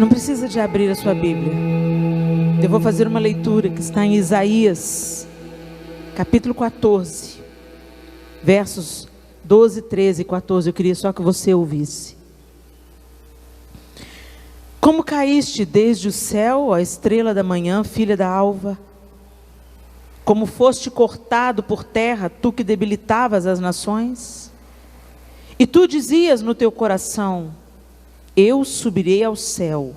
Não precisa de abrir a sua Bíblia. Eu vou fazer uma leitura que está em Isaías, capítulo 14, versos 12, 13 e 14. Eu queria só que você ouvisse. Como caíste desde o céu, ó estrela da manhã, filha da alva? Como foste cortado por terra, tu que debilitavas as nações? E tu dizias no teu coração: eu subirei ao céu,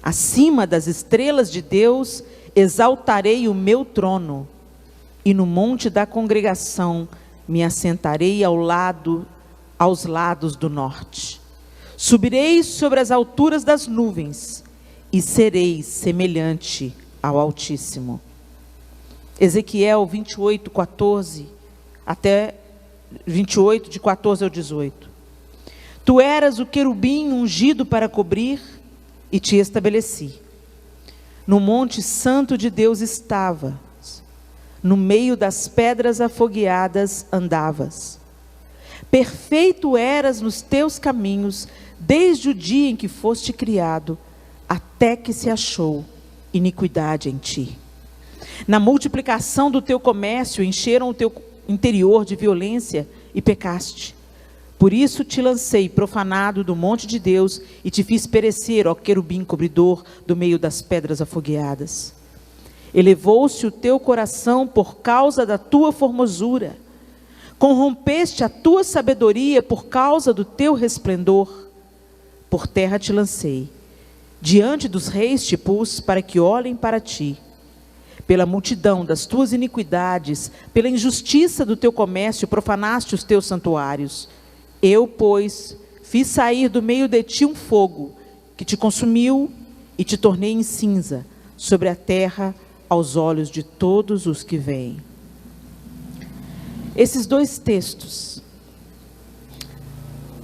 acima das estrelas de Deus exaltarei o meu trono, e no monte da congregação me assentarei aos lados do norte. Subirei sobre as alturas das nuvens, e serei semelhante ao Altíssimo. Ezequiel 28, 14, até 28, de 14 ao 18. Tu eras o querubim ungido para cobrir, e te estabeleci. No monte santo de Deus estavas, no meio das pedras afogueadas andavas. Perfeito eras nos teus caminhos, desde o dia em que foste criado, até que se achou iniquidade em ti. Na multiplicação do teu comércio, encheram o teu interior de violência e pecaste. Por isso te lancei profanado do monte de Deus e te fiz perecer, ó querubim cobridor, do meio das pedras afogueadas. Elevou-se o teu coração por causa da tua formosura. Corrompeste a tua sabedoria por causa do teu resplendor. Por terra te lancei, diante dos reis te pus para que olhem para ti. Pela multidão das tuas iniquidades, pela injustiça do teu comércio, profanaste os teus santuários. Eu, pois, fiz sair do meio de ti um fogo, que te consumiu e te tornei em cinza, sobre a terra, aos olhos de todos os que veem. Esses dois textos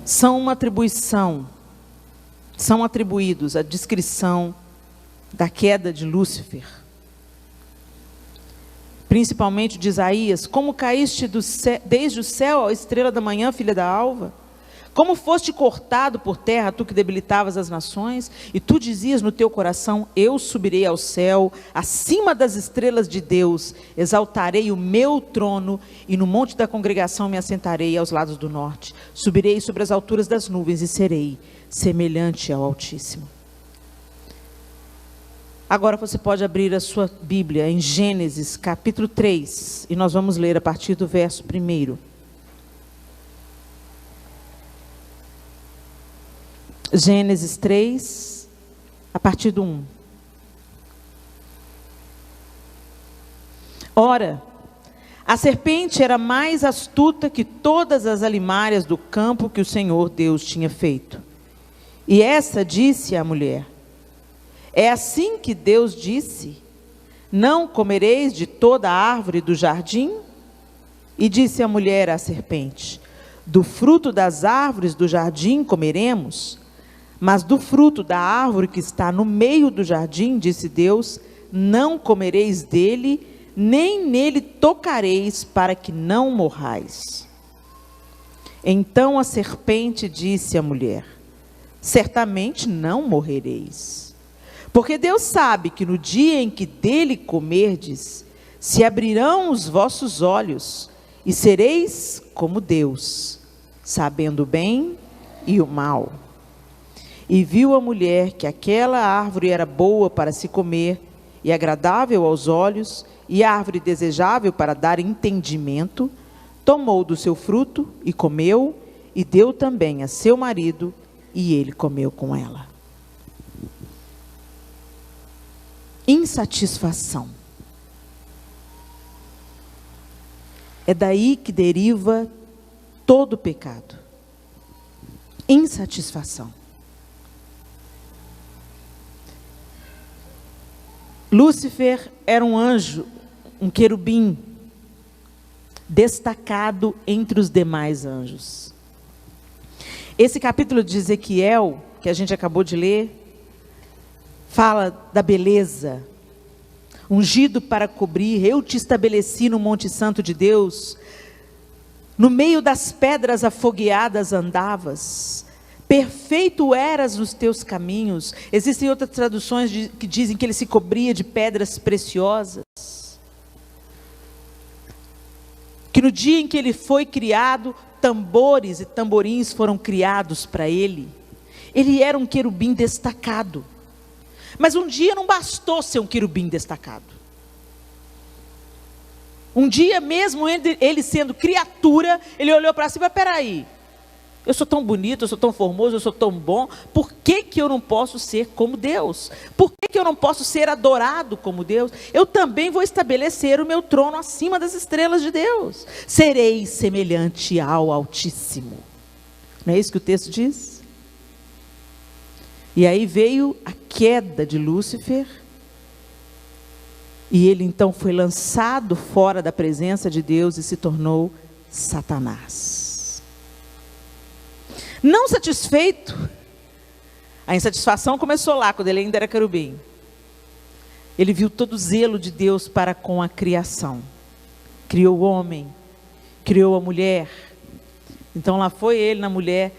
são atribuídos à descrição da queda de Lúcifer. Principalmente de Isaías: como caíste desde o céu, a estrela da manhã, filha da alva? Como foste cortado por terra, tu que debilitavas as nações? E tu dizias no teu coração: eu subirei ao céu, acima das estrelas de Deus, exaltarei o meu trono, e no monte da congregação me assentarei aos lados do norte. Subirei sobre as alturas das nuvens e serei semelhante ao Altíssimo. Agora você pode abrir a sua Bíblia em Gênesis capítulo 3, e nós vamos ler a partir do verso 1. Gênesis 3, a partir do 1. Ora, a serpente era mais astuta que todas as alimárias do campo que o Senhor Deus tinha feito. E essa disse à mulher: é assim que Deus disse: não comereis de toda a árvore do jardim? E disse a mulher à serpente: do fruto das árvores do jardim comeremos, mas do fruto da árvore que está no meio do jardim, disse Deus, não comereis dele, nem nele tocareis, para que não morrais. Então a serpente disse à mulher: certamente não morrereis, porque Deus sabe que no dia em que dele comerdes, se abrirão os vossos olhos, e sereis como Deus, sabendo o bem e o mal. E viu a mulher que aquela árvore era boa para se comer, e agradável aos olhos, e árvore desejável para dar entendimento, tomou do seu fruto e comeu, e deu também a seu marido, e ele comeu com ela. Insatisfação. É daí que deriva todo o pecado. Insatisfação. Lúcifer era um anjo, um querubim, destacado entre os demais anjos. Esse capítulo de Ezequiel, que a gente acabou de ler, fala da beleza, ungido para cobrir, eu te estabeleci no monte santo de Deus, no meio das pedras afogueadas andavas, perfeito eras nos teus caminhos. Existem outras traduções que dizem que ele se cobria de pedras preciosas. Que no dia em que ele foi criado, tambores e tamborins foram criados para ele. Ele era um querubim destacado. Mas um dia não bastou ser um querubim destacado. Um dia mesmo, ele sendo criatura, ele olhou para si e falou: peraí, eu sou tão bonito, eu sou tão formoso, eu sou tão bom, por que eu não posso ser como Deus? Por que eu não posso ser adorado como Deus? Eu também vou estabelecer o meu trono acima das estrelas de Deus. Serei semelhante ao Altíssimo. Não é isso que o texto diz? E aí veio a queda de Lúcifer, e ele então foi lançado fora da presença de Deus e se tornou Satanás. Não satisfeito, a insatisfação começou lá, quando ele ainda era querubim. Ele viu todo o zelo de Deus para com a criação. Criou o homem, criou a mulher. Então lá foi ele na mulher,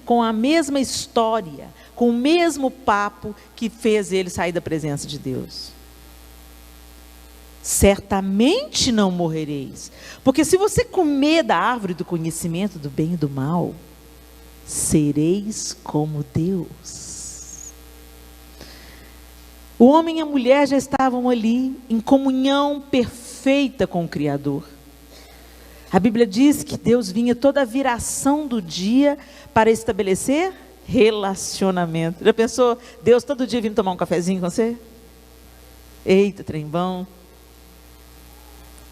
com a mesma história, com o mesmo papo que fez ele sair da presença de Deus. Certamente não morrereis, porque se você comer da árvore do conhecimento do bem e do mal, sereis como Deus. O homem e a mulher já estavam ali, em comunhão perfeita com o Criador. A Bíblia diz que Deus vinha toda a viração do dia para estabelecer relacionamento. Já pensou, Deus todo dia vindo tomar um cafezinho com você? Eita, trem bom.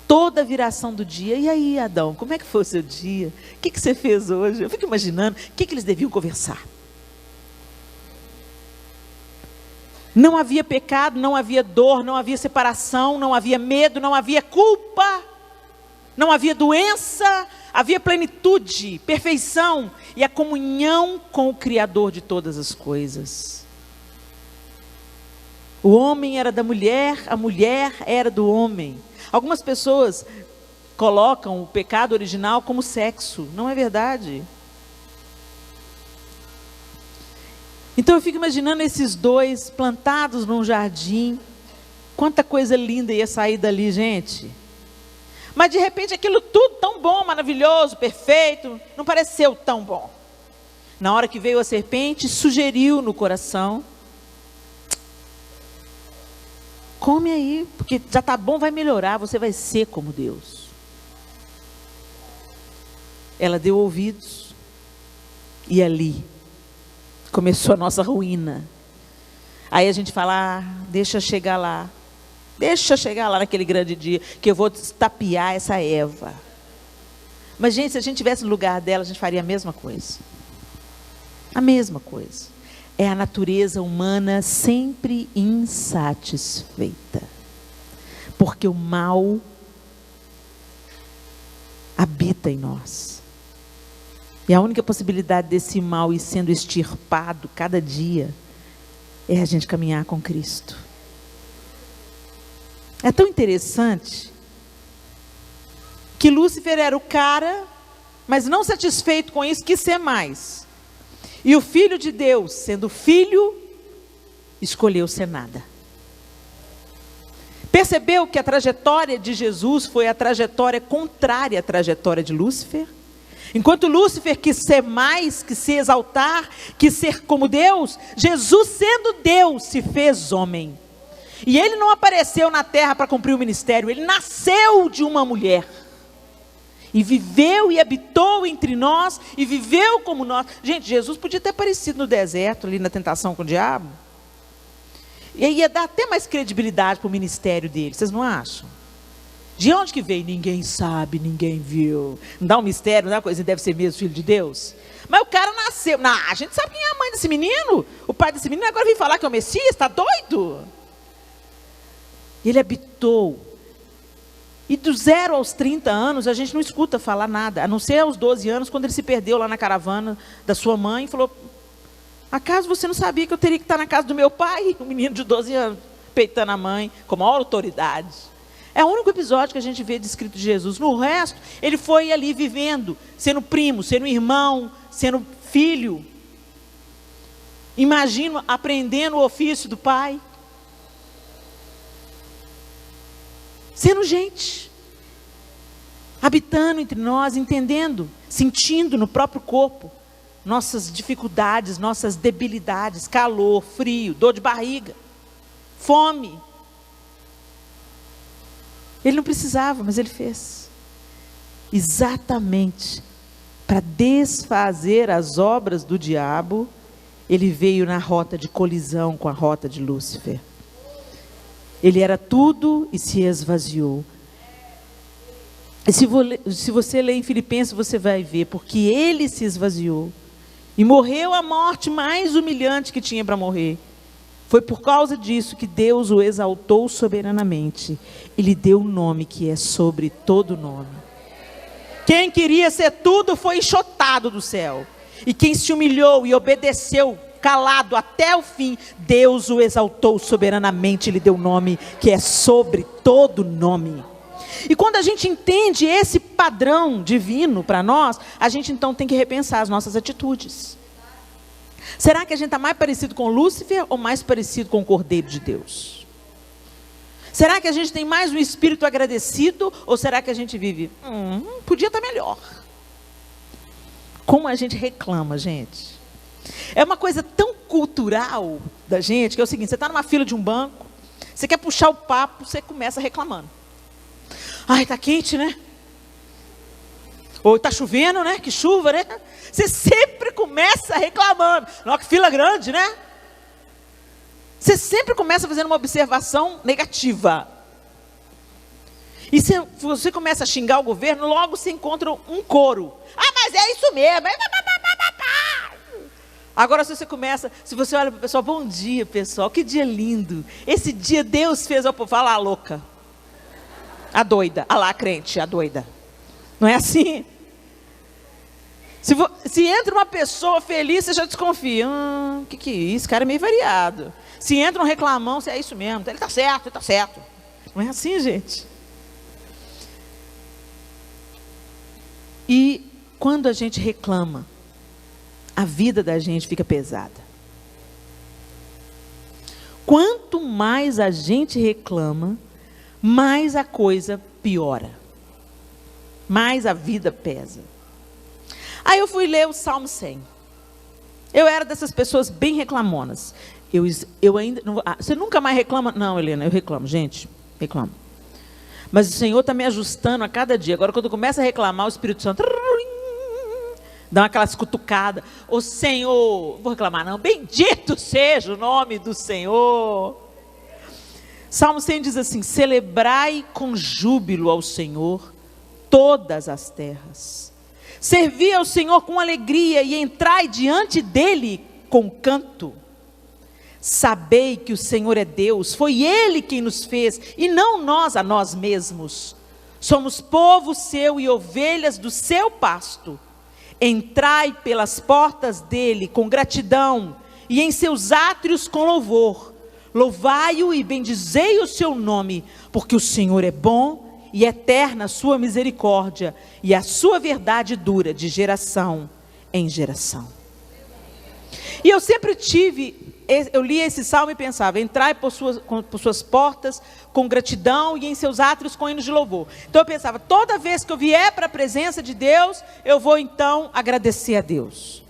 Toda a viração do dia. E aí, Adão, como é que foi o seu dia? O que você fez hoje? Eu fico imaginando o que eles deviam conversar. Não havia pecado, não havia dor, não havia separação, não havia medo, não havia culpa, não havia doença, havia plenitude, perfeição e a comunhão com o Criador de todas as coisas. O homem era da mulher, a mulher era do homem. Algumas pessoas colocam o pecado original como sexo. Não é verdade. Então eu fico imaginando esses dois plantados num jardim. Quanta coisa linda ia sair dali, gente. Mas de repente aquilo tudo tão bom, maravilhoso, perfeito, não pareceu tão bom. Na hora que veio a serpente, sugeriu no coração: come aí, porque já está bom, vai melhorar, você vai ser como Deus. Ela deu ouvidos, e ali começou a nossa ruína. Aí a gente fala: deixa chegar lá naquele grande dia, que eu vou tapear essa Eva. Mas gente, se a gente tivesse no lugar dela, a gente faria a mesma coisa. A mesma coisa. É a natureza humana sempre insatisfeita. Porque o mal habita em nós. E a única possibilidade desse mal ir sendo extirpado cada dia é a gente caminhar com Cristo. É tão interessante que Lúcifer era o cara, mas não satisfeito com isso, quis ser mais. E o Filho de Deus, sendo filho, escolheu ser nada. Percebeu que a trajetória de Jesus foi a trajetória contrária à trajetória de Lúcifer? Enquanto Lúcifer quis ser mais, quis se exaltar, quis ser como Deus, Jesus, sendo Deus, se fez homem. E ele não apareceu na terra para cumprir o ministério, ele nasceu de uma mulher. E viveu e habitou entre nós, e viveu como nós. Gente, Jesus podia ter aparecido no deserto, ali na tentação com o diabo. E aí ia dar até mais credibilidade para o ministério dele, vocês não acham? De onde que veio? Ninguém sabe, ninguém viu. Não dá um mistério, não é uma coisa, deve ser mesmo filho de Deus? Mas o cara nasceu. Não, a gente sabe quem é a mãe desse menino. O pai desse menino agora vem falar que é o Messias, está doido? Ele habitou. E dos 0 aos 30 anos, a gente não escuta falar nada, a não ser aos 12 anos, quando ele se perdeu lá na caravana da sua mãe, e falou: acaso você não sabia que eu teria que estar na casa do meu pai? Um menino de 12 anos, peitando a mãe, com maior autoridade. É o único episódio que a gente vê descrito de Jesus. No resto, ele foi ali vivendo, sendo primo, sendo irmão, sendo filho. Imagino aprendendo o ofício do Pai. Sendo gente. Habitando entre nós, entendendo, sentindo no próprio corpo nossas dificuldades, nossas debilidades, calor, frio, dor de barriga, fome. Ele não precisava, mas ele fez. Exatamente para desfazer as obras do diabo, ele veio na rota de colisão com a rota de Lúcifer. Ele era tudo e se esvaziou. E se você ler em Filipenses, você vai ver, porque ele se esvaziou e morreu a morte mais humilhante que tinha para morrer. Foi por causa disso que Deus o exaltou soberanamente e lhe deu um nome que é sobre todo nome. Quem queria ser tudo foi enxotado do céu. E quem se humilhou e obedeceu calado até o fim, Deus o exaltou soberanamente e lhe deu um nome que é sobre todo nome. E quando a gente entende esse padrão divino para nós, a gente então tem que repensar as nossas atitudes. Será que a gente está mais parecido com Lúcifer ou mais parecido com o Cordeiro de Deus? Será que a gente tem mais um espírito agradecido ou será que a gente vive, podia estar melhor? Como a gente reclama, gente. É uma coisa tão cultural da gente, que é o seguinte, você está numa fila de um banco, você quer puxar o papo, você começa reclamando. Ai, tá quente, né? Ou tá chovendo, né? Que chuva, né? Você sempre começa reclamando. Não, que fila grande, né? Você sempre começa fazendo uma observação negativa. E se você começa a xingar o governo, logo você encontra um coro. Ah, mas é isso mesmo. Agora se você olha para o pessoal, bom dia pessoal, que dia lindo. Esse dia Deus fez, fala a louca. A doida, a lá a crente, a doida. Não é assim? Se entra uma pessoa feliz, você já desconfia. Que é isso? Esse cara é meio variado. Se entra um reclamão, você é isso mesmo. Ele está certo, ele está certo. Não é assim, gente? E quando a gente reclama, a vida da gente fica pesada. Quanto mais a gente reclama, mais a coisa piora. Mais a vida pesa. Aí eu fui ler o Salmo 100. Eu era dessas pessoas bem reclamonas. Eu ainda... Não, você nunca mais reclama? Não, Helena, eu reclamo. Gente, reclamo. Mas o Senhor está me ajustando a cada dia. Agora, quando começa a reclamar, o Espírito Santo... Dá aquelas cutucadas. Ô Senhor... Vou reclamar não. Bendito seja o nome do Senhor. Salmo 100 diz assim: celebrai com júbilo ao Senhor todas as terras. Servi ao Senhor com alegria e entrai diante dele com canto. Sabei que o Senhor é Deus, foi Ele quem nos fez, e não nós a nós mesmos. Somos povo seu e ovelhas do seu pasto. Entrai pelas portas dele com gratidão, e em seus átrios com louvor. Louvai-o e bendizei o seu nome, porque o Senhor é bom e eterna a sua misericórdia, e a sua verdade dura de geração em geração. E eu sempre eu lia esse salmo e pensava, entrai por suas portas com gratidão e em seus átrios com hinos de louvor. Então eu pensava, toda vez que eu vier para a presença de Deus, eu vou então agradecer a Deus.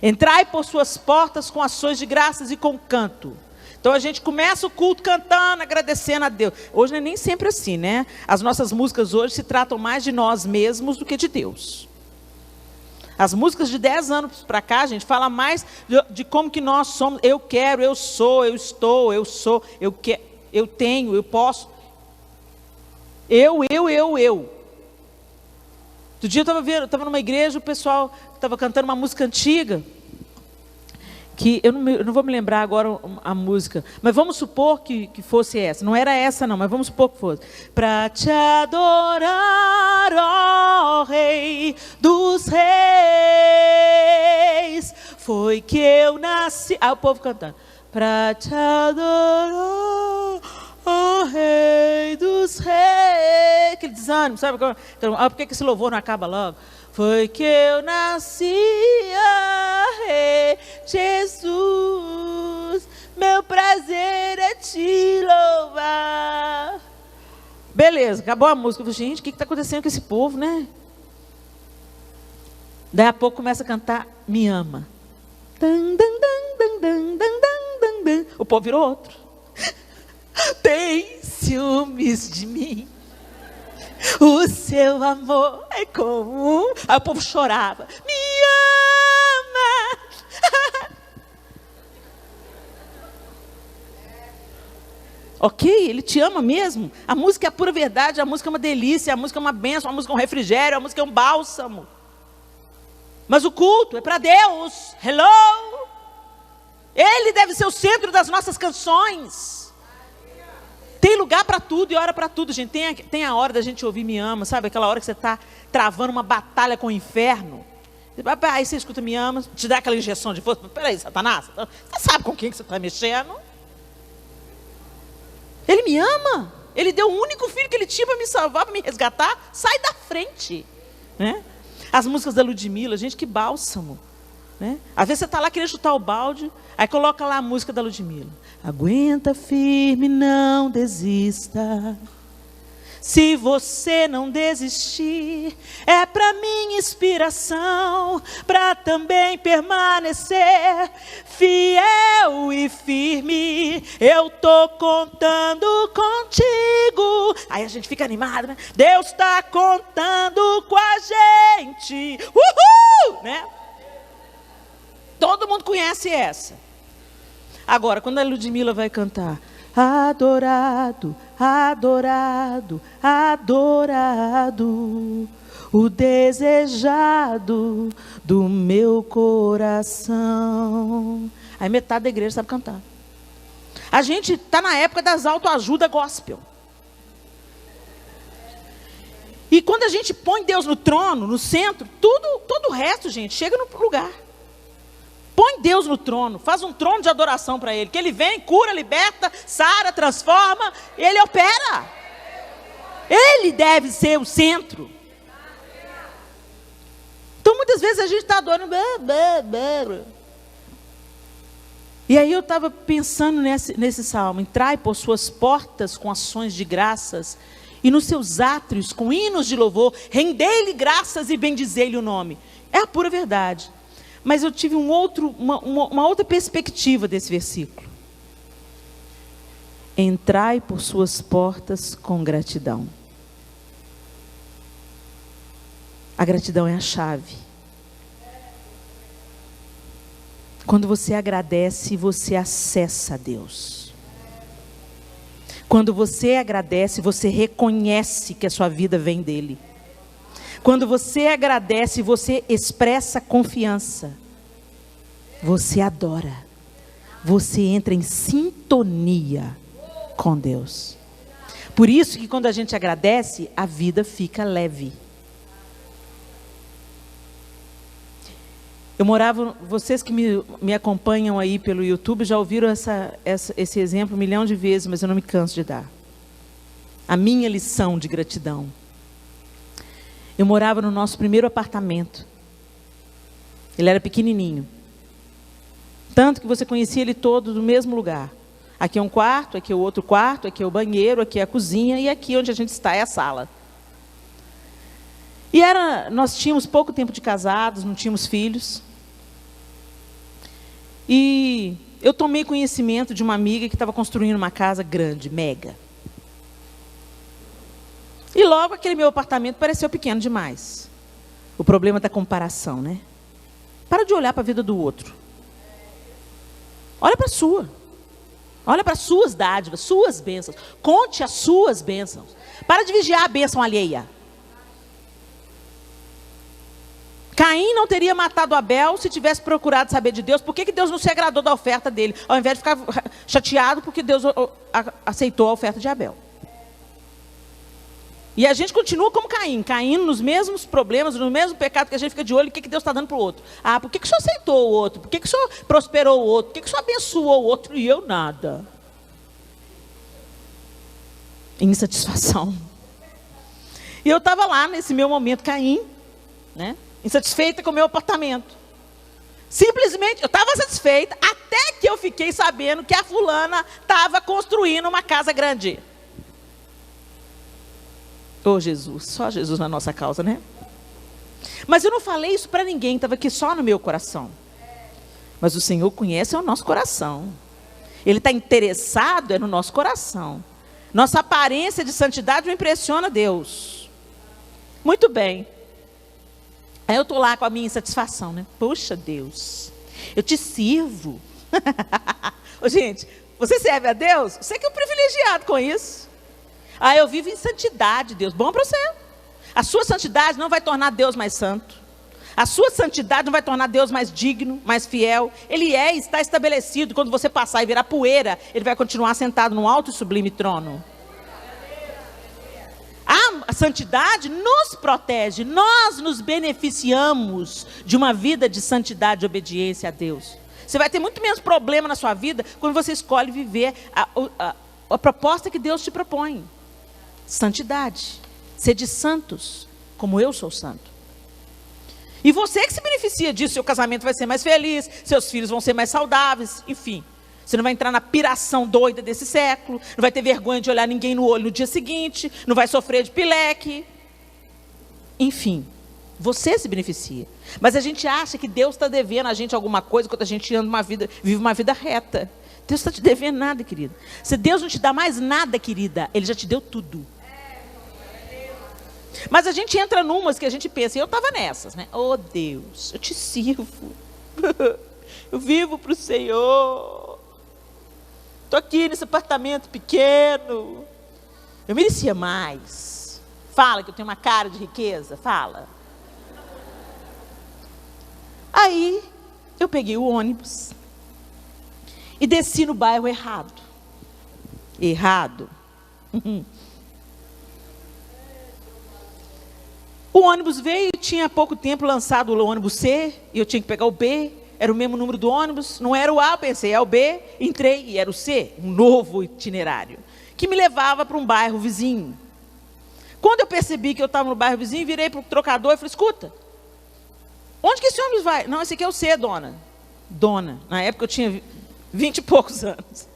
Entrai por suas portas com ações de graças e com canto. Então a gente começa o culto cantando, agradecendo a Deus. Hoje não é nem sempre assim, né? As nossas músicas hoje se tratam mais de nós mesmos do que de Deus. As músicas de 10 anos para cá, a gente fala mais de como que nós somos. Eu quero, eu sou, eu estou, eu sou, eu quero, eu tenho, eu posso. Eu. Outro dia eu estava numa igreja, o pessoal estava cantando uma música antiga. Que eu não vou me lembrar agora a música, mas vamos supor que fosse essa. Não era essa não, mas vamos supor que fosse. Para te adorar, ó Rei dos Reis, foi que eu nasci. Ah, o povo cantando. Para te adorar, ó Rei dos Reis. Aquele desânimo, sabe? Então, por que esse louvor não acaba logo? foi que eu nasci, Jesus, meu prazer é te louvar. Beleza, acabou a música. Eu falei, gente, o que está acontecendo com esse povo, né? Daí a pouco começa a cantar, me ama. O povo virou outro. Tem ciúmes de mim, o seu amor é comum. Aí o povo chorava, me ama. Ok, ele te ama mesmo. A música é a pura verdade, a música é uma delícia, a música é uma bênção, a música é um refrigério, a música é um bálsamo. Mas o culto é para Deus. Hello! Ele deve ser o centro das nossas canções. Tem lugar para tudo e hora para tudo, gente. Tem a hora da gente ouvir me ama, sabe? Aquela hora que você está travando uma batalha com o inferno. Aí você escuta me ama, te dá aquela injeção de força. Peraí, Satanás, você sabe com quem que você está mexendo? Ele me ama. Ele deu o único filho que ele tinha para me salvar, para me resgatar. Sai da frente, né? As músicas da Ludmilla, gente, que bálsamo, né? Às vezes você está lá querendo chutar o balde, aí coloca lá a música da Ludmilla. Aguenta firme, não desista. Se você não desistir, é para minha inspiração, para também permanecer fiel e firme. Eu tô contando contigo. Aí a gente fica animado, né? Deus está contando com a gente. Uhul! Né? Todo mundo conhece essa. Agora, quando a Ludmilla vai cantar, adorado, adorado, adorado, o desejado do meu coração. Aí metade da igreja sabe cantar. A gente está na época das autoajuda gospel. E quando a gente põe Deus no trono, no centro, todo o resto, gente, chega no lugar. Põe Deus no trono, faz um trono de adoração para Ele, que Ele vem, cura, liberta, sara, transforma, Ele opera. Ele deve ser o centro. Então muitas vezes a gente está adorando. E aí eu estava pensando nesse salmo, entrai por suas portas com ações de graças, e nos seus átrios com hinos de louvor, rendei-lhe graças e bendizei-lhe o nome. É a pura verdade. Mas eu tive uma outra perspectiva desse versículo. Entrai por suas portas com gratidão. A gratidão é a chave. Quando você agradece, você acessa a Deus. Quando você agradece, você reconhece que a sua vida vem dele. Quando você agradece, você expressa confiança. Você adora. Você entra em sintonia com Deus. Por isso que quando a gente agradece, a vida fica leve. Eu morava, vocês que me acompanham aí pelo YouTube já ouviram esse exemplo 1 milhão de vezes, mas eu não me canso de dar. A minha lição de gratidão. Eu morava no nosso primeiro apartamento. Ele era pequenininho. Tanto que você conhecia ele todo do mesmo lugar. Aqui é um quarto, aqui é o outro quarto, aqui é o banheiro, aqui é a cozinha e aqui onde a gente está é a sala. E nós tínhamos pouco tempo de casados, não tínhamos filhos. E eu tomei conhecimento de uma amiga que estava construindo uma casa grande, mega. E logo aquele meu apartamento pareceu pequeno demais. O problema da comparação, né? Para de olhar para a vida do outro. Olha para a sua. Olha para as suas dádivas, suas bênçãos. Conte as suas bênçãos. Para de vigiar a bênção alheia. Caim não teria matado Abel se tivesse procurado saber de Deus. Por que Deus não se agradou da oferta dele? Ao invés de ficar chateado porque Deus aceitou a oferta de Abel. E a gente continua como Caim, caindo nos mesmos problemas, no mesmo pecado que a gente fica de olho, o que Deus está dando para o outro. Ah, por que o senhor aceitou o outro? Por que o senhor prosperou o outro? Por que o senhor abençoou o outro e eu nada? Insatisfação. E eu estava lá nesse meu momento, Caim, né? insatisfeita com o meu apartamento. Simplesmente, eu estava satisfeita até que eu fiquei sabendo que a fulana estava construindo uma casa grande. Oh Jesus, só Jesus na nossa causa, né? Mas eu não falei isso para ninguém, estava aqui só no meu coração. Mas o Senhor conhece o nosso coração. Ele está interessado no nosso coração. Nossa aparência de santidade não impressiona Deus. Muito bem. Aí eu estou lá com a minha insatisfação, né? Poxa Deus, eu te sirvo. Ô, gente, você serve a Deus? Você que é um privilegiado com isso. Ah, eu vivo em santidade, Deus. Bom para você. A sua santidade não vai tornar Deus mais santo. A sua santidade não vai tornar Deus mais digno, mais fiel. Ele está estabelecido. Quando você passar e virar poeira, Ele vai continuar sentado num alto e sublime trono. A santidade nos protege. Nós nos beneficiamos de uma vida de santidade e obediência a Deus. Você vai ter muito menos problema na sua vida quando você escolhe viver a proposta que Deus te propõe. Santidade. Sede santos, como eu sou santo. E você que se beneficia disso, seu casamento vai ser mais feliz, seus filhos vão ser mais saudáveis, enfim. Você não vai entrar na piração doida desse século, não vai ter vergonha de olhar ninguém no olho no dia seguinte, não vai sofrer de pileque. Enfim, você se beneficia. Mas a gente acha que Deus está devendo a gente alguma coisa quando a gente vive uma vida reta. Deus está te devendo nada, querida. Se Deus não te dá mais nada, querida, Ele já te deu tudo. Mas a gente entra numas que a gente pensa, e eu estava nessas, né? Oh Deus, eu te sirvo. Eu vivo para o Senhor. Estou aqui nesse apartamento pequeno. Eu merecia mais. Fala que eu tenho uma cara de riqueza, fala. Aí, eu peguei o ônibus e desci no bairro errado. Errado. O ônibus veio, tinha há pouco tempo lançado o ônibus C, e eu tinha que pegar o B, era o mesmo número do ônibus, não era o A, eu pensei, é o B, entrei e era o C, um novo itinerário, que me levava para um bairro vizinho. Quando eu percebi que eu estava no bairro vizinho, virei para o trocador e falei, escuta, onde que esse ônibus vai? Não, esse aqui é o C, dona. Dona, na época eu tinha 20 e poucos anos.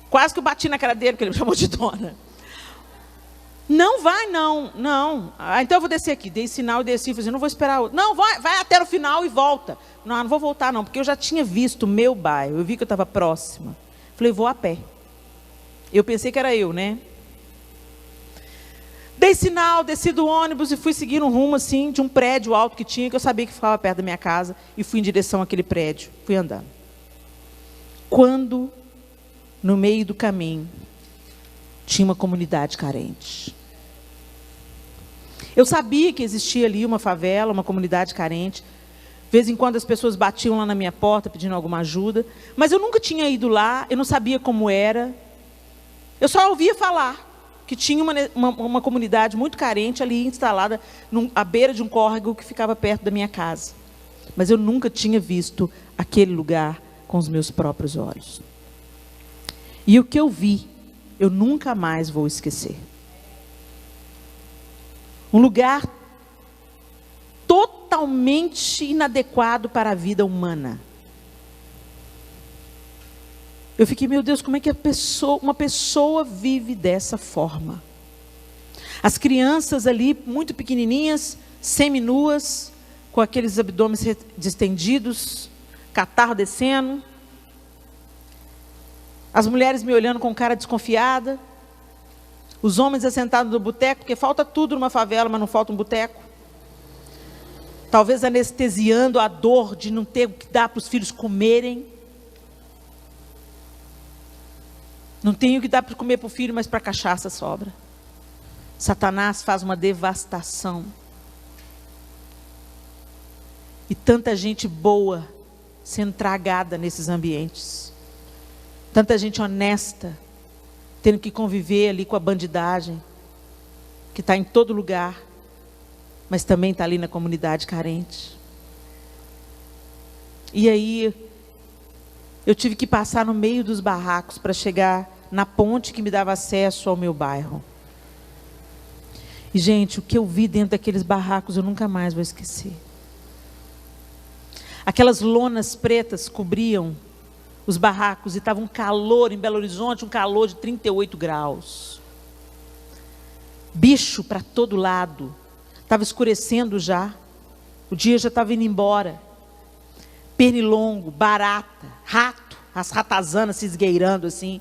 Quase que eu bati na cara dele, porque ele me chamou de dona. Não vai, não. Ah, então eu vou descer aqui. Dei sinal e desci. Falei, não vou esperar outro. Não, vai até o final e volta. Não vou voltar não, porque eu já tinha visto o meu bairro. Eu vi que eu estava próxima. Falei, vou a pé. Eu pensei que era eu, né? Dei sinal, desci do ônibus e fui seguir um rumo assim, de um prédio alto que tinha, que eu sabia que ficava perto da minha casa. E fui em direção àquele prédio. Fui andando. Quando, no meio do caminho, tinha uma comunidade carente. Eu sabia que existia ali uma favela, uma comunidade carente. De vez em quando as pessoas batiam lá na minha porta pedindo alguma ajuda. Mas eu nunca tinha ido lá, eu não sabia como era. Eu só ouvia falar que tinha uma comunidade muito carente ali instalada à beira de um córrego que ficava perto da minha casa. Mas eu nunca tinha visto aquele lugar com os meus próprios olhos. E o que eu vi, eu nunca mais vou esquecer. Um lugar totalmente inadequado para a vida humana. Eu fiquei, meu Deus, como é que uma pessoa vive dessa forma? As crianças ali, muito pequenininhas, seminuas, com aqueles abdômenes distendidos, catarro descendo. As mulheres me olhando com cara desconfiada. Os homens assentados no boteco, porque falta tudo numa favela, mas não falta um boteco. Talvez anestesiando a dor de não ter o que dar para os filhos comerem. Não tem o que dar para comer para o filho, mas para a cachaça sobra. Satanás faz uma devastação. E tanta gente boa sendo tragada nesses ambientes. Tanta gente honesta, tendo que conviver ali com a bandidagem, que está em todo lugar, mas também está ali na comunidade carente. E aí, eu tive que passar no meio dos barracos para chegar na ponte que me dava acesso ao meu bairro. E, gente, o que eu vi dentro daqueles barracos eu nunca mais vou esquecer. Aquelas lonas pretas cobriam os barracos e estava um calor em Belo Horizonte, um calor de 38 graus. Bicho para todo lado. Estava escurecendo já. O dia já estava indo embora. Pernilongo, barata, rato, as ratazanas se esgueirando assim.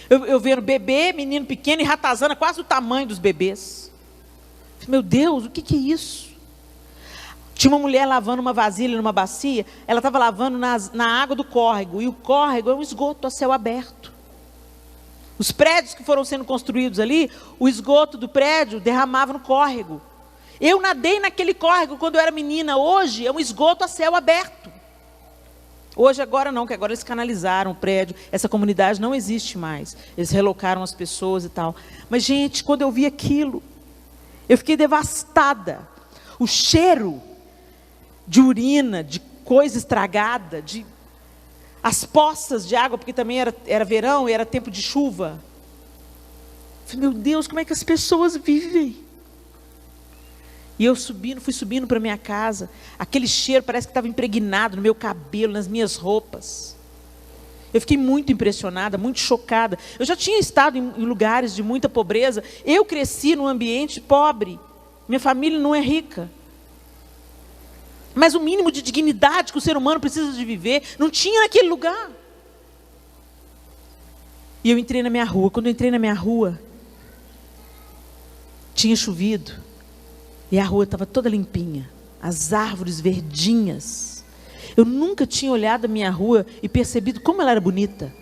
Eu vendo bebê, menino pequeno e ratazana quase do tamanho dos bebês. Meu Deus, o que é isso? Tinha uma mulher lavando uma vasilha numa bacia, ela estava lavando na água do córrego, e o córrego é um esgoto a céu aberto. Os prédios que foram sendo construídos ali, o esgoto do prédio derramava no córrego. Eu nadei naquele córrego quando eu era menina, hoje é um esgoto a céu aberto. Hoje, agora não, que agora eles canalizaram o prédio, essa comunidade não existe mais. Eles relocaram as pessoas e tal. Mas, gente, quando eu vi aquilo, eu fiquei devastada. O cheiro de urina, de coisa estragada, as poças de água, porque também era verão e era tempo de chuva. Eu falei, meu Deus, como é que as pessoas vivem? E eu fui subindo para minha casa, aquele cheiro parece que estava impregnado no meu cabelo, nas minhas roupas. Eu fiquei muito impressionada, muito chocada. Eu já tinha estado em lugares de muita pobreza, eu cresci num ambiente pobre, minha família não é rica. Mas o mínimo de dignidade que o ser humano precisa de viver, não tinha naquele lugar. E eu entrei na minha rua. Quando eu entrei na minha rua, tinha chovido. E a rua estava toda limpinha. As árvores verdinhas. Eu nunca tinha olhado a minha rua e percebido como ela era bonita.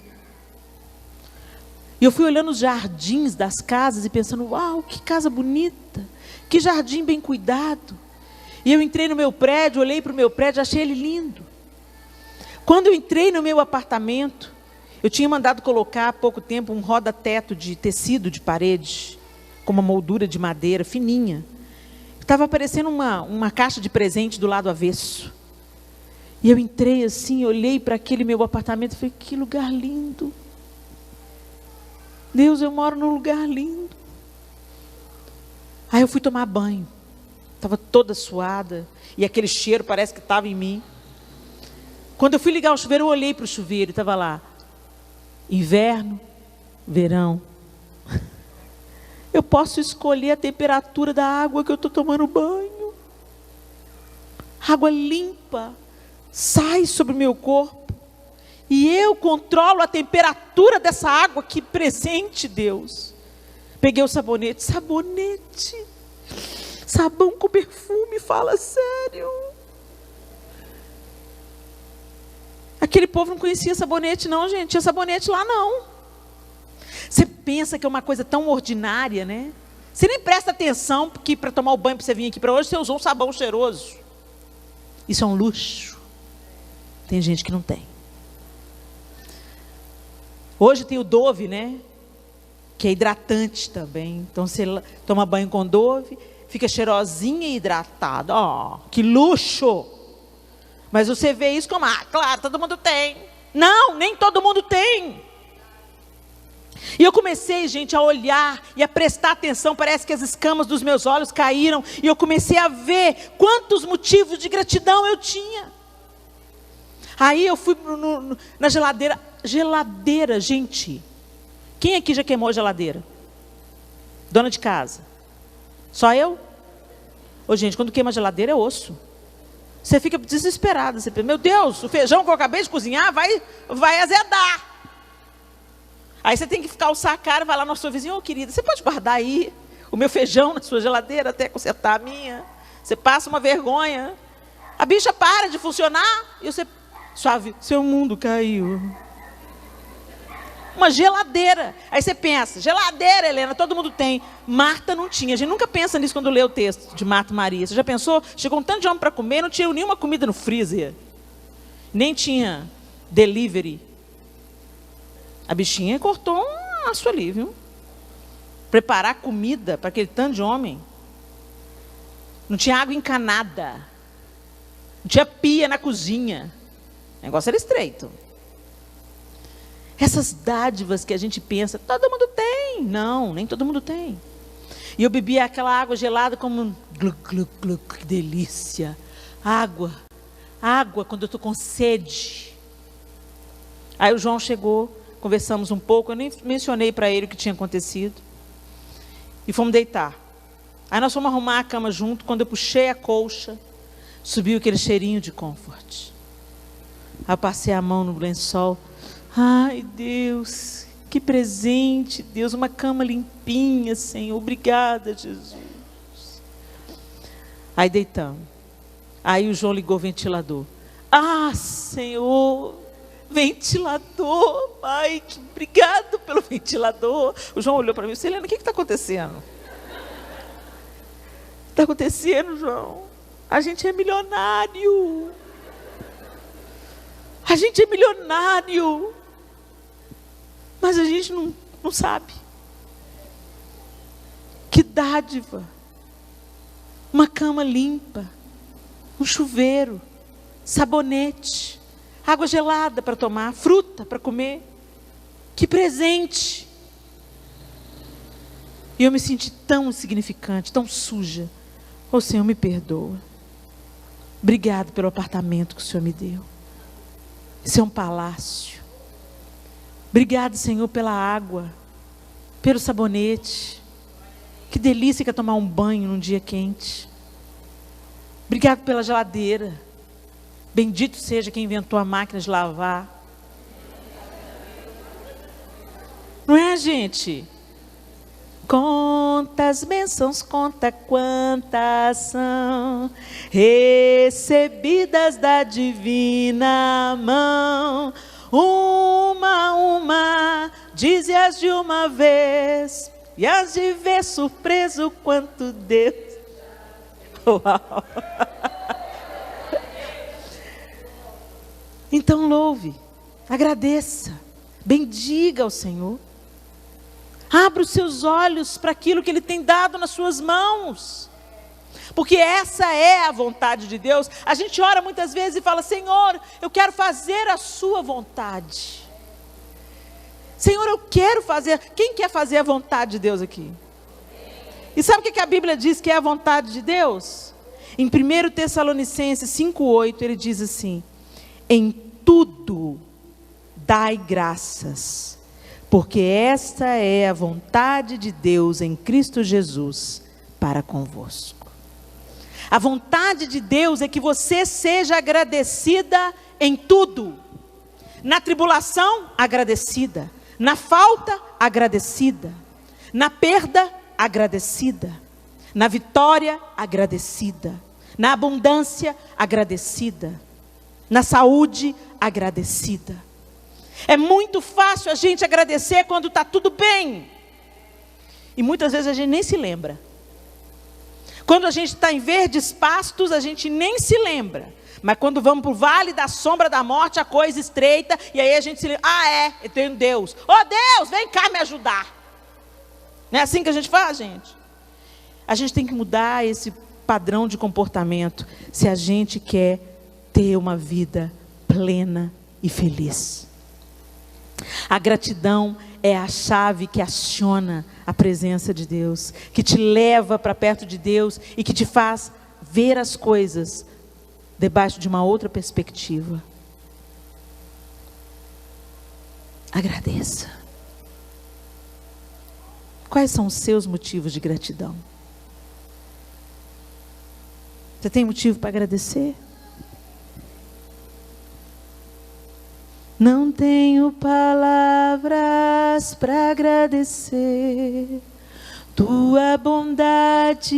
E eu fui olhando os jardins das casas e pensando, uau, que casa bonita. Que jardim bem cuidado. E eu entrei no meu prédio, olhei para o meu prédio, achei ele lindo. Quando eu entrei no meu apartamento, eu tinha mandado colocar há pouco tempo um roda-teto de tecido de parede, com uma moldura de madeira fininha. Estava aparecendo uma caixa de presente do lado avesso. E eu entrei assim, olhei para aquele meu apartamento e falei, que lugar lindo. Deus, eu moro num lugar lindo. Aí eu fui tomar banho. Estava toda suada, e aquele cheiro parece que estava em mim. Quando eu fui ligar o chuveiro, eu olhei para o chuveiro, e estava lá, inverno, verão. Eu posso escolher a temperatura da água que eu estou tomando banho. Água limpa, sai sobre o meu corpo, e eu controlo a temperatura dessa água, que presente, Deus. Peguei o sabonete, sabão com perfume, fala sério. Aquele povo não conhecia sabonete não, gente. Tinha sabonete lá não. Você pensa que é uma coisa tão ordinária, né? Você nem presta atenção, porque para tomar o banho, para você vir aqui para hoje, você usou um sabão cheiroso. Isso é um luxo. Tem gente que não tem. Hoje tem o Dove, né? Que é hidratante também. Então você toma banho com Dove, fica cheirosinha e hidratada. Ó, que luxo! Mas você vê isso como, claro, todo mundo tem. Não, nem todo mundo tem. E eu comecei, gente, a olhar e a prestar atenção. Parece que as escamas dos meus olhos caíram. E eu comecei a ver quantos motivos de gratidão eu tinha. Aí eu fui na geladeira. Geladeira, gente. Quem aqui já queimou a geladeira? Dona de casa. Só eu? Ô, gente, quando queima a geladeira é osso. Você fica desesperado. Você pensa, meu Deus, o feijão que eu acabei de cozinhar vai azedar. Aí você tem que calçar a cara e vai lá na sua vizinha, querida, você pode guardar aí o meu feijão na sua geladeira até consertar a minha? Você passa uma vergonha. A bicha para de funcionar e você, suave, seu mundo caiu. Uma geladeira. Aí você pensa, geladeira, Helena, todo mundo tem. Marta não tinha. A gente nunca pensa nisso quando lê o texto de Marta e Maria. Você já pensou? Chegou um tanto de homem para comer, não tinha nenhuma comida no freezer. Nem tinha delivery. A bichinha cortou um aço ali, viu? Preparar comida para aquele tanto de homem. Não tinha água encanada. Não tinha pia na cozinha. O negócio era estreito. Essas dádivas que a gente pensa, todo mundo tem. Não, nem todo mundo tem. E eu bebia aquela água gelada como glu, glu, glu, que delícia. Água quando eu estou com sede. Aí o João chegou, conversamos um pouco, eu nem mencionei para ele o que tinha acontecido. E fomos deitar. Aí nós fomos arrumar a cama junto, quando eu puxei a colcha, subiu aquele cheirinho de comfort. Aí eu passei a mão no lençol. Ai, Deus, que presente, Deus, uma cama limpinha, Senhor, obrigada, Jesus. Aí deitamos. Aí o João ligou o ventilador. Ah, Senhor, ventilador, Pai, obrigado pelo ventilador. O João olhou para mim e disse: Helena, o que está acontecendo? Está acontecendo, João? A gente é milionário. A gente é milionário. Mas a gente não sabe. Que dádiva. Uma cama limpa. Um chuveiro. Sabonete. Água gelada para tomar. Fruta para comer. Que presente. E eu me senti tão insignificante, tão suja. Ô Senhor, me perdoa. Obrigado pelo apartamento que o Senhor me deu. Isso é um palácio. Obrigado, Senhor, pela água, pelo sabonete. Que delícia que é tomar um banho num dia quente. Obrigado pela geladeira. Bendito seja quem inventou a máquina de lavar. Não é, gente? Contas bênçãos, conta quantas são recebidas da divina mão. Uma, dize-as de uma vez, e as de ver surpreso quanto Deus. Uau. Então louve, agradeça, bendiga ao Senhor. Abra os seus olhos para aquilo que Ele tem dado nas suas mãos. Porque essa é a vontade de Deus. A gente ora muitas vezes e fala: Senhor, eu quero fazer a sua vontade. Senhor, eu quero fazer. Quem quer fazer a vontade de Deus aqui? E sabe o que a Bíblia diz que é a vontade de Deus? Em 1 Tessalonicenses 5,8 ele diz assim: em tudo dai graças, porque esta é a vontade de Deus em Cristo Jesus para convosco. A vontade de Deus é que você seja agradecida em tudo. Na tribulação, agradecida. Na falta, agradecida. Na perda, agradecida. Na vitória, agradecida. Na abundância, agradecida. Na saúde, agradecida. É muito fácil a gente agradecer quando está tudo bem. E muitas vezes a gente nem se lembra. Quando a gente está em verdes pastos, a gente nem se lembra. Mas quando vamos para o vale da sombra da morte, a coisa estreita, e aí a gente se lembra: ah, eu tenho Deus. Oh Deus, vem cá me ajudar. Não é assim que a gente faz, gente? A gente tem que mudar esse padrão de comportamento, se a gente quer ter uma vida plena e feliz. A gratidão é a chave que aciona a presença de Deus, que te leva para perto de Deus e que te faz ver as coisas debaixo de uma outra perspectiva. Agradeça. Quais são os seus motivos de gratidão? Você tem motivo para agradecer? Não tenho palavras para agradecer tua bondade.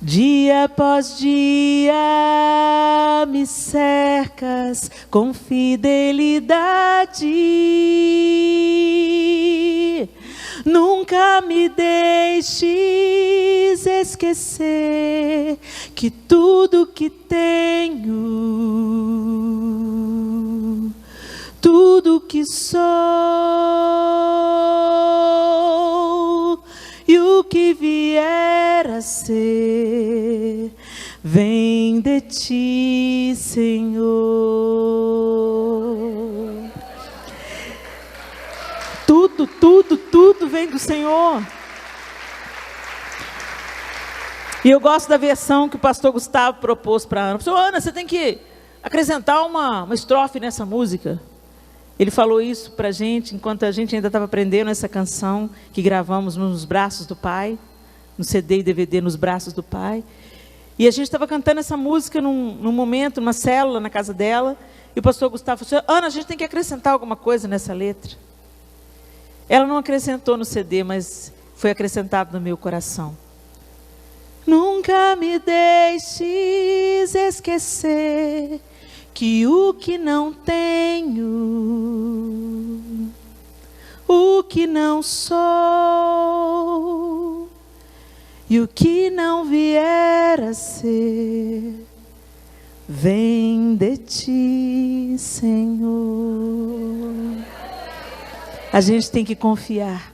Dia após dia me cercas com fidelidade. Nunca me deixes esquecer que tudo que tenho, tudo que sou e o que vier a ser, vem de ti, Senhor. Tudo vem do Senhor. E eu gosto da versão que o pastor Gustavo propôs para a Ana. Falou, Ana, você tem que acrescentar uma estrofe nessa música. Ele falou isso para a gente, enquanto a gente ainda estava aprendendo essa canção, que gravamos nos braços do Pai, no CD e DVD Nos Braços do Pai. E a gente estava cantando essa música num momento, numa célula na casa dela, e o pastor Gustavo falou assim, Ana, a gente tem que acrescentar alguma coisa nessa letra. Ela não acrescentou no CD, mas foi acrescentado no meu coração. Nunca me deixes esquecer que o que não tenho, o que não sou e o que não vier a ser, vem de ti, Senhor. A gente tem que confiar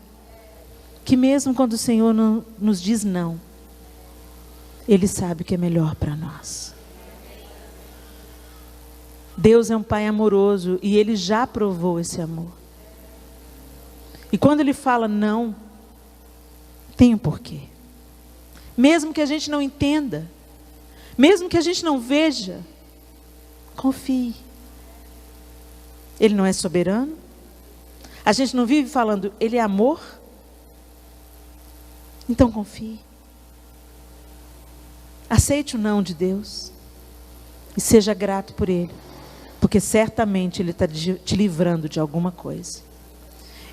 que mesmo quando o Senhor não nos diz não, Ele sabe o que é melhor para nós. Deus é um Pai amoroso e Ele já provou esse amor. E quando Ele fala não, tem um porquê. Mesmo que a gente não entenda, mesmo que a gente não veja, confie. Ele não é soberano? A gente não vive falando, Ele é amor? Então confie. Aceite o não de Deus e seja grato por Ele, porque certamente Ele está te livrando de alguma coisa.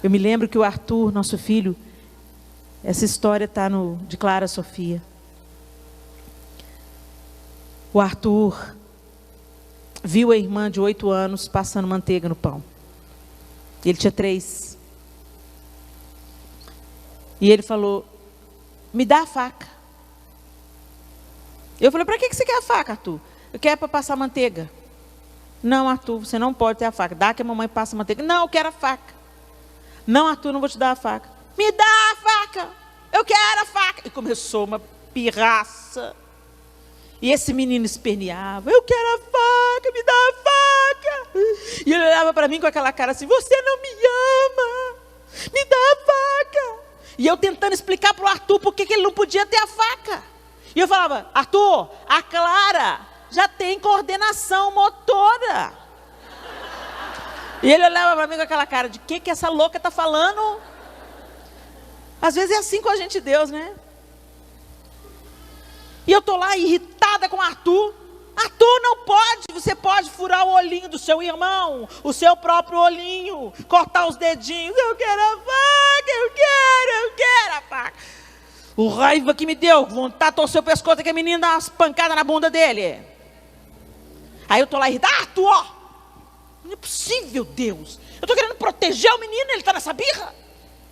Eu me lembro que o Arthur, nosso filho, essa história está de Clara Sofia. O Arthur viu a irmã de 8 anos passando manteiga no pão. Ele tinha 3. E ele falou, me dá a faca. Eu falei, para que você quer a faca, Arthur? Eu quero para passar manteiga. Não, Arthur, você não pode ter a faca. Dá que a mamãe passa manteiga. Não, eu quero a faca. Não, Arthur, não vou te dar a faca. Me dá a faca. Eu quero a faca. E começou uma pirraça. E esse menino esperneava. Eu quero a faca, me dá a faca. E ele olhava para mim com aquela cara assim, você não me ama. Me dá a faca. E eu tentando explicar para o Arthur por que ele não podia ter a faca. E eu falava, Arthur, a Clara já tem coordenação motora. E ele olhava para mim com aquela cara de que essa louca está falando? Às vezes é assim com a gente, Deus, né? E eu estou lá irritada com o Arthur. Arthur, não pode, você pode furar o olhinho do seu irmão, o seu próprio olhinho, cortar os dedinhos. Eu quero a faca, eu quero a faca. O raiva que me deu, vontade de torcer o pescoço, que a menina dá umas pancadas na bunda dele. Aí eu estou lá irritada, Arthur, não é possível, Deus. Eu estou querendo proteger o menino, ele está nessa birra.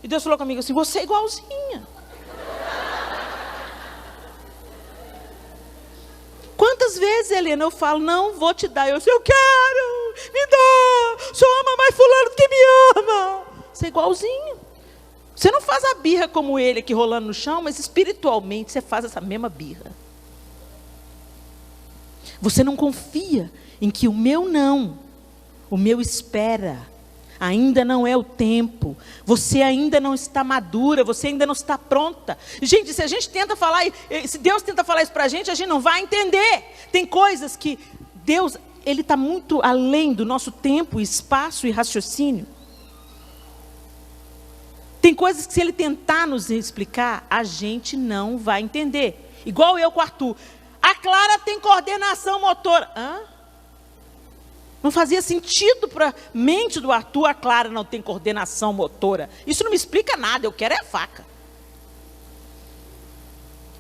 E Deus falou comigo assim, você é igualzinha. Quantas vezes, Helena, eu falo, não vou te dar. Eu quero, me dá. Só ama mais fulano do que me ama. Você é igualzinho. Você não faz a birra como ele aqui rolando no chão, mas espiritualmente você faz essa mesma birra. Você não confia em que o meu não, o meu espera, ainda não é o tempo. Você ainda não está madura, você ainda não está pronta. Gente, se a gente tenta falar, se Deus tenta falar isso para a gente não vai entender. Tem coisas que Deus, Ele está muito além do nosso tempo, espaço e raciocínio. Tem coisas que se Ele tentar nos explicar, a gente não vai entender. Igual eu com o Arthur. A Clara tem coordenação motora. Hã? Não fazia sentido para a mente do Arthur, a Clara não tem coordenação motora. Isso não me explica nada, eu quero é a faca.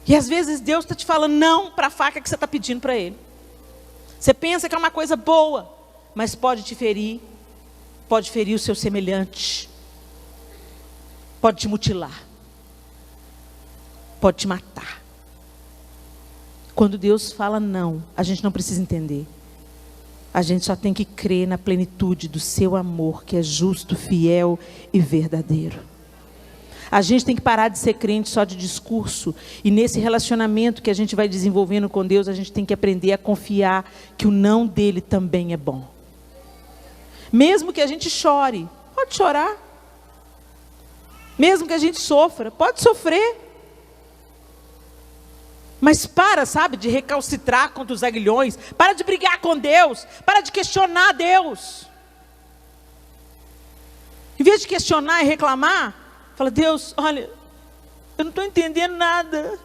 E às vezes Deus está te falando não para a faca que você está pedindo para Ele. Você pensa que é uma coisa boa, mas pode te ferir, pode ferir o seu semelhante, pode te mutilar, pode te matar. Quando Deus fala não, a gente não precisa entender. A gente só tem que crer na plenitude do seu amor, que é justo, fiel e verdadeiro. A gente tem que parar de ser crente só de discurso. E nesse relacionamento que a gente vai desenvolvendo com Deus, a gente tem que aprender a confiar que o não dele também é bom. Mesmo que a gente chore, pode chorar. Mesmo que a gente sofra, pode sofrer. Mas sabe, de recalcitrar contra os aguilhões. Para de brigar com Deus. Para de questionar Deus. Em vez de questionar e reclamar, fala: Deus, olha, eu não estou entendendo nada.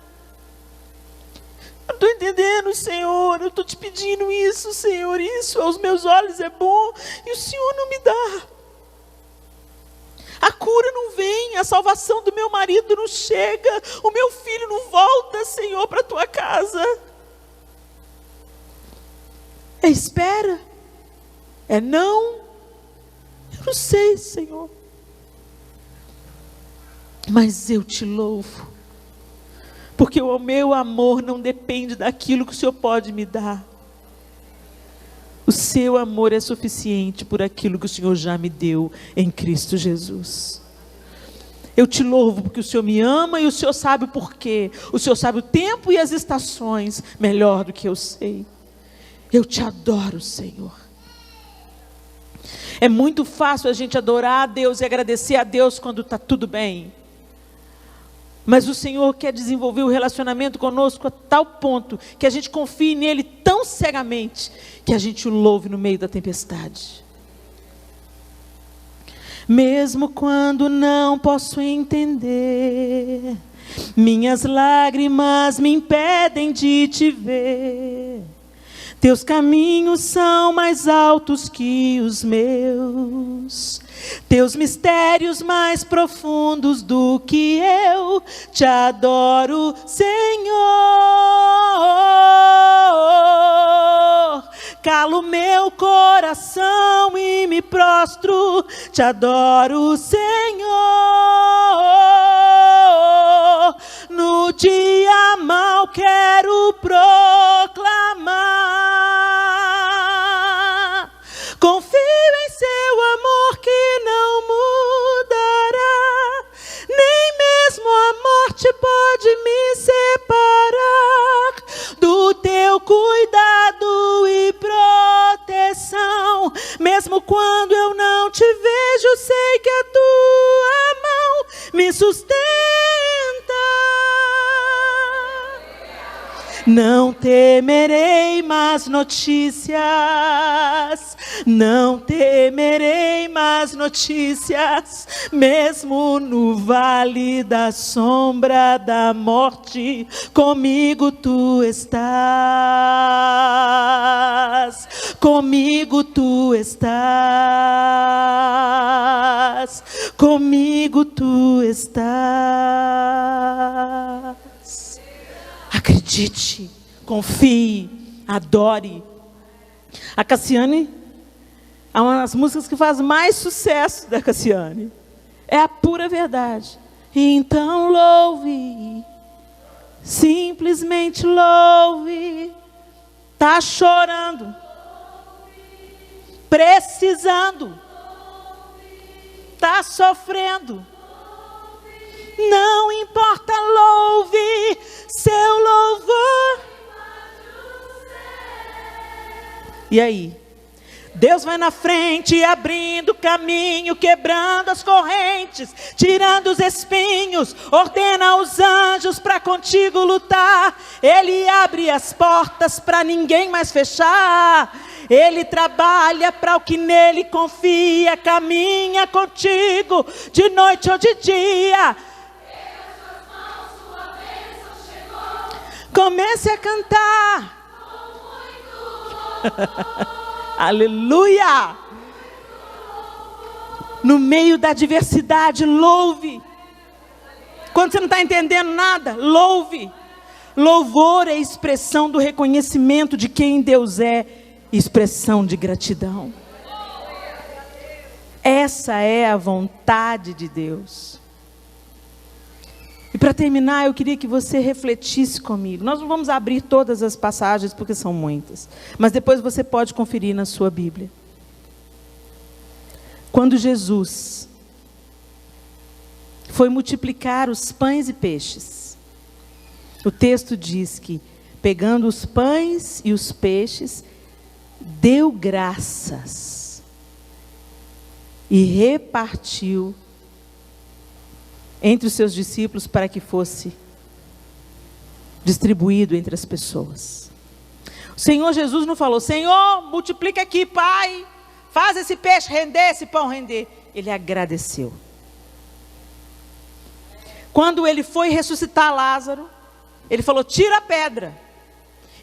Eu não estou entendendo, Senhor. Eu estou te pedindo isso, Senhor. Isso aos meus olhos é bom. E o Senhor não me dá. A cura não vem, a salvação do meu marido não chega, o meu filho não volta, Senhor, para a tua casa. É espera? É não? Eu não sei, Senhor. Mas eu te louvo, porque o meu amor não depende daquilo que o Senhor pode me dar. O seu amor é suficiente por aquilo que o Senhor já me deu em Cristo Jesus. Eu te louvo porque o Senhor me ama e o Senhor sabe o porquê. O Senhor sabe o tempo e as estações melhor do que eu sei. Eu te adoro, Senhor. É muito fácil a gente adorar a Deus e agradecer a Deus quando está tudo bem. Mas o Senhor quer desenvolver o relacionamento conosco a tal ponto que a gente confie nele tão cegamente que a gente o louve no meio da tempestade. Mesmo quando não posso entender, minhas lágrimas me impedem de te ver. Teus caminhos são mais altos que os meus. Teus mistérios mais profundos do que eu. Te adoro, Senhor. Calo meu coração e me prostro. Te adoro, Senhor. No dia mau quero proclamar. Confio em seu amor que não mudará. Nem mesmo a morte pode me separar do teu cuidado e proteção. Mesmo quando eu não te vejo, sei que a tua mão me sustenta. Não temerei más notícias, não temerei más notícias, mesmo no vale da sombra da morte, comigo tu estás, comigo tu estás, comigo tu estás. Acredite, confie, adore. A Cassiane é uma das músicas que faz mais sucesso da Cassiane. É a pura verdade. Então louve, simplesmente louve. Está chorando, precisando, está sofrendo. Não importa, louve seu louvor. E aí? Deus vai na frente, abrindo caminho, quebrando as correntes, tirando os espinhos, ordena aos anjos para contigo lutar. Ele abre as portas para ninguém mais fechar. Ele trabalha para o que nele confia, caminha contigo de noite ou de dia. Comece a cantar. Aleluia! No meio da adversidade, louve. Quando você não está entendendo nada, louve. Louvor é expressão do reconhecimento de quem Deus é, expressão de gratidão. Essa é a vontade de Deus. E para terminar, eu queria que você refletisse comigo. Nós não vamos abrir todas as passagens, porque são muitas. Mas depois você pode conferir na sua Bíblia. Quando Jesus foi multiplicar os pães e peixes, o texto diz que, pegando os pães e os peixes, deu graças e repartiu entre os seus discípulos para que fosse distribuído entre as pessoas. O Senhor Jesus não falou: Senhor, multiplica aqui, Pai, faz esse peixe render, esse pão render. Ele agradeceu. Quando ele foi ressuscitar Lázaro, ele falou: tira a pedra.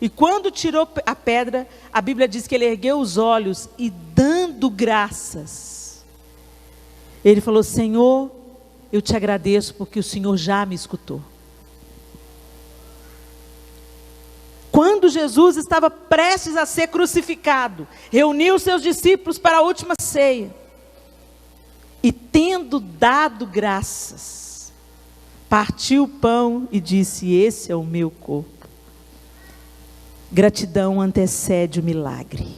E quando tirou a pedra, a Bíblia diz que ele ergueu os olhos e, dando graças, ele falou: Senhor, eu te agradeço porque o Senhor já me escutou. Quando Jesus estava prestes a ser crucificado, reuniu os seus discípulos para a última ceia. E tendo dado graças, partiu o pão e disse: esse é o meu corpo. Gratidão antecede o milagre.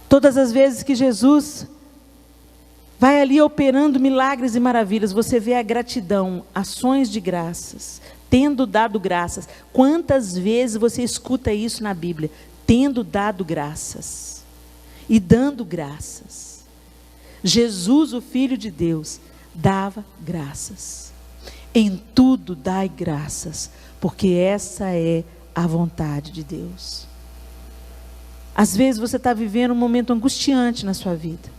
Todas as vezes que Jesus vai ali operando milagres e maravilhas, você vê a gratidão, ações de graças, tendo dado graças. Quantas vezes você escuta isso na Bíblia? Tendo dado graças e dando graças. Jesus, o Filho de Deus, dava graças. Em tudo dai graças, porque essa é a vontade de Deus. Às vezes você está vivendo um momento angustiante na sua vida.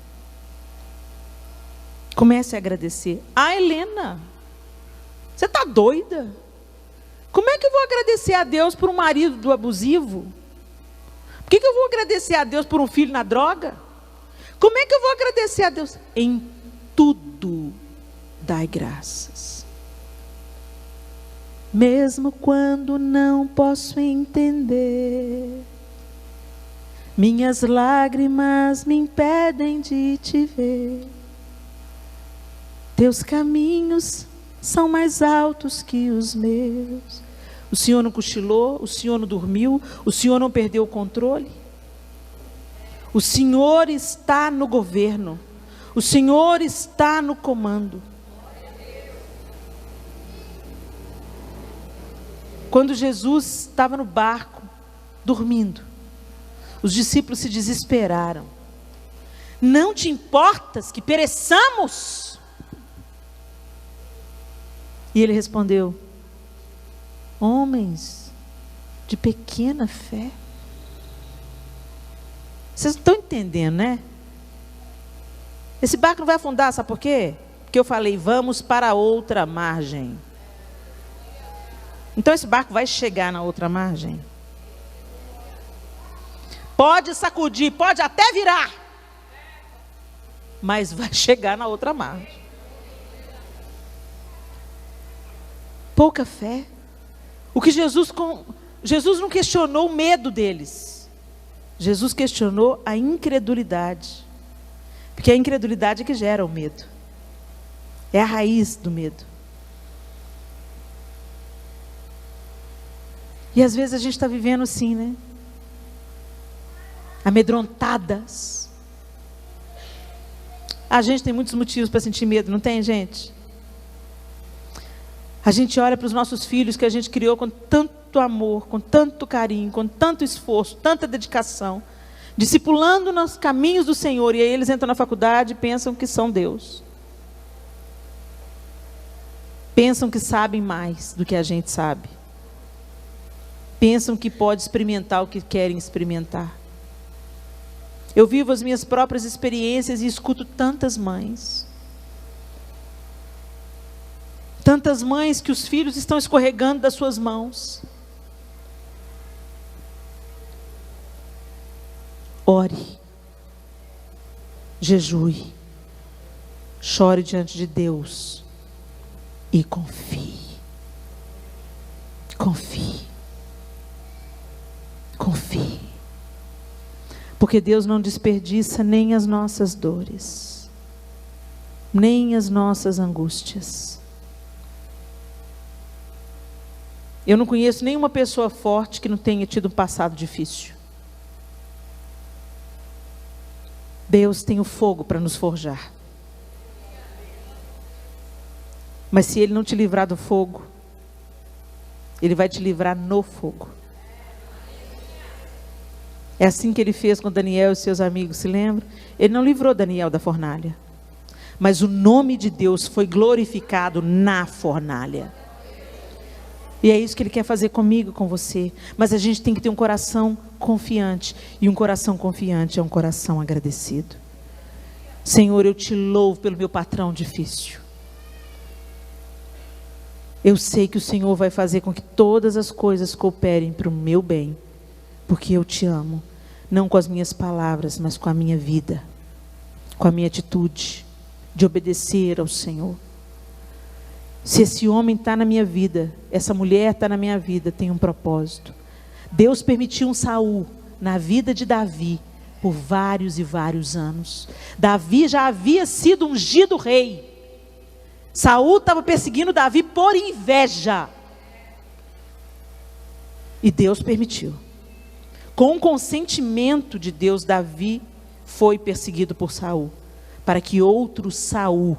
Comece a agradecer. Ah, Helena, você está doida? Como é que eu vou agradecer a Deus por um marido abusivo? Por que eu vou agradecer a Deus por um filho na droga? Como é que eu vou agradecer a Deus? Em tudo dai graças. Mesmo quando não posso entender, minhas lágrimas me impedem de te ver. Teus caminhos são mais altos que os meus. O Senhor não cochilou, o Senhor não dormiu, o Senhor não perdeu o controle. O Senhor está no governo, o Senhor está no comando. Quando Jesus estava no barco, dormindo, os discípulos se desesperaram. Não te importas que pereçamos? E ele respondeu: homens de pequena fé. Vocês estão entendendo, né? Esse barco não vai afundar, sabe por quê? Porque eu falei: vamos para outra margem. Então esse barco vai chegar na outra margem. Pode sacudir, pode até virar, mas vai chegar na outra margem. Pouca fé. O que Jesus não questionou o medo deles. Jesus questionou a incredulidade. Porque a incredulidade é que gera o medo. É a raiz do medo. E às vezes a gente está vivendo assim, né? Amedrontadas. A gente tem muitos motivos para sentir medo, não tem, gente? A gente olha para os nossos filhos que a gente criou com tanto amor, com tanto carinho, com tanto esforço, tanta dedicação, discipulando nos caminhos do Senhor, e aí eles entram na faculdade e pensam que são Deus. Pensam que sabem mais do que a gente sabe. Pensam que pode experimentar o que querem experimentar. Eu vivo as minhas próprias experiências e escuto tantas mães. Tantas mães que os filhos estão escorregando das suas mãos. Ore. Jejue. Chore diante de Deus. E confie. Confie. Confie. Porque Deus não desperdiça nem as nossas dores, nem as nossas angústias. Eu não conheço nenhuma pessoa forte que não tenha tido um passado difícil. Deus tem o fogo para nos forjar. Mas se Ele não te livrar do fogo, Ele vai te livrar no fogo. É assim que ele fez com Daniel e seus amigos, se lembra? Ele não livrou Daniel da fornalha, mas o nome de Deus foi glorificado na fornalha. E é isso que ele quer fazer comigo, com você. Mas a gente tem que ter um coração confiante. E um coração confiante é um coração agradecido. Senhor, eu te louvo pelo meu patrão difícil. Eu sei que o Senhor vai fazer com que todas as coisas cooperem para o meu bem. Porque eu te amo. Não com as minhas palavras, mas com a minha vida. Com a minha atitude de obedecer ao Senhor. Se esse homem está na minha vida, essa mulher está na minha vida, tem um propósito. Deus permitiu um Saul na vida de Davi por vários e vários anos. Davi já havia sido ungido rei. Saul estava perseguindo Davi por inveja. E Deus permitiu. Com o consentimento de Deus, Davi foi perseguido por Saul, para que outro Saul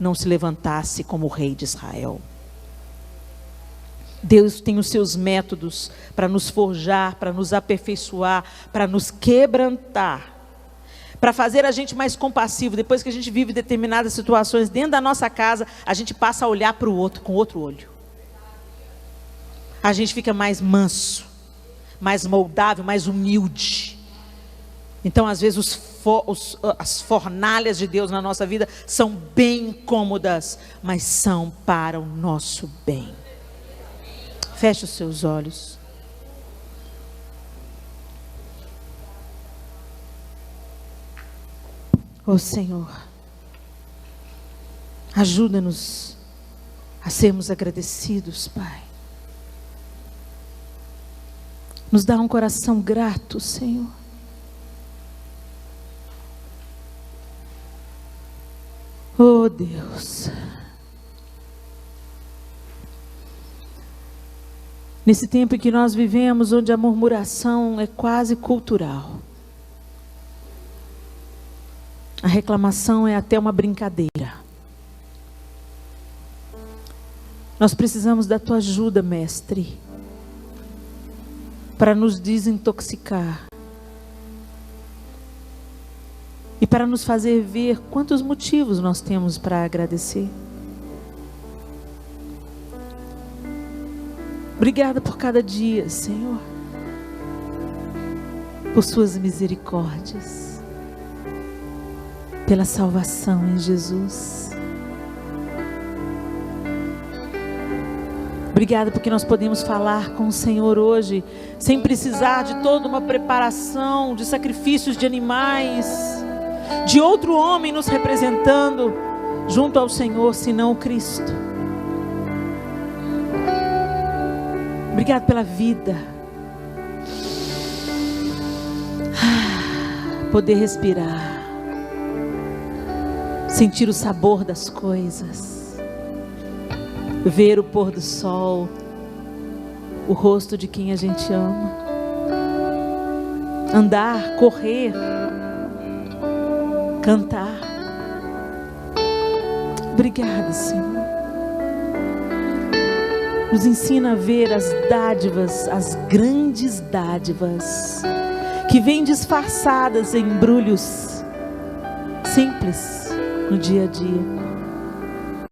não se levantasse como rei de Israel. Deus tem os seus métodos para nos forjar, para nos aperfeiçoar, para nos quebrantar, para fazer a gente mais compassivo. Depois que a gente vive determinadas situações dentro da nossa casa, a gente passa a olhar para o outro com outro olho. A gente fica mais manso, mais moldável, mais humilde. Então, às vezes, as fornalhas de Deus na nossa vida são bem incômodas, mas são para o nosso bem. Feche os seus olhos. Ó Senhor, ajuda-nos a sermos agradecidos, Pai. Nos dá um coração grato, Senhor. Oh Deus, nesse tempo em que nós vivemos, onde a murmuração é quase cultural, a reclamação é até uma brincadeira, nós precisamos da Tua ajuda, Mestre, para nos desintoxicar e para nos fazer ver quantos motivos nós temos para agradecer. Obrigada por cada dia, Senhor, por suas misericórdias, pela salvação em Jesus. Obrigada porque nós podemos falar com o Senhor hoje, sem precisar de toda uma preparação, de sacrifícios de animais, de outro homem nos representando junto ao Senhor, senão o Cristo. Obrigado pela vida. Poder respirar, sentir o sabor das coisas, ver o pôr do sol, o rosto de quem a gente ama, andar, correr, cantar. Obrigada, Senhor. Nos ensina a ver as dádivas, as grandes dádivas, que vêm disfarçadas em embrulhos simples no dia a dia.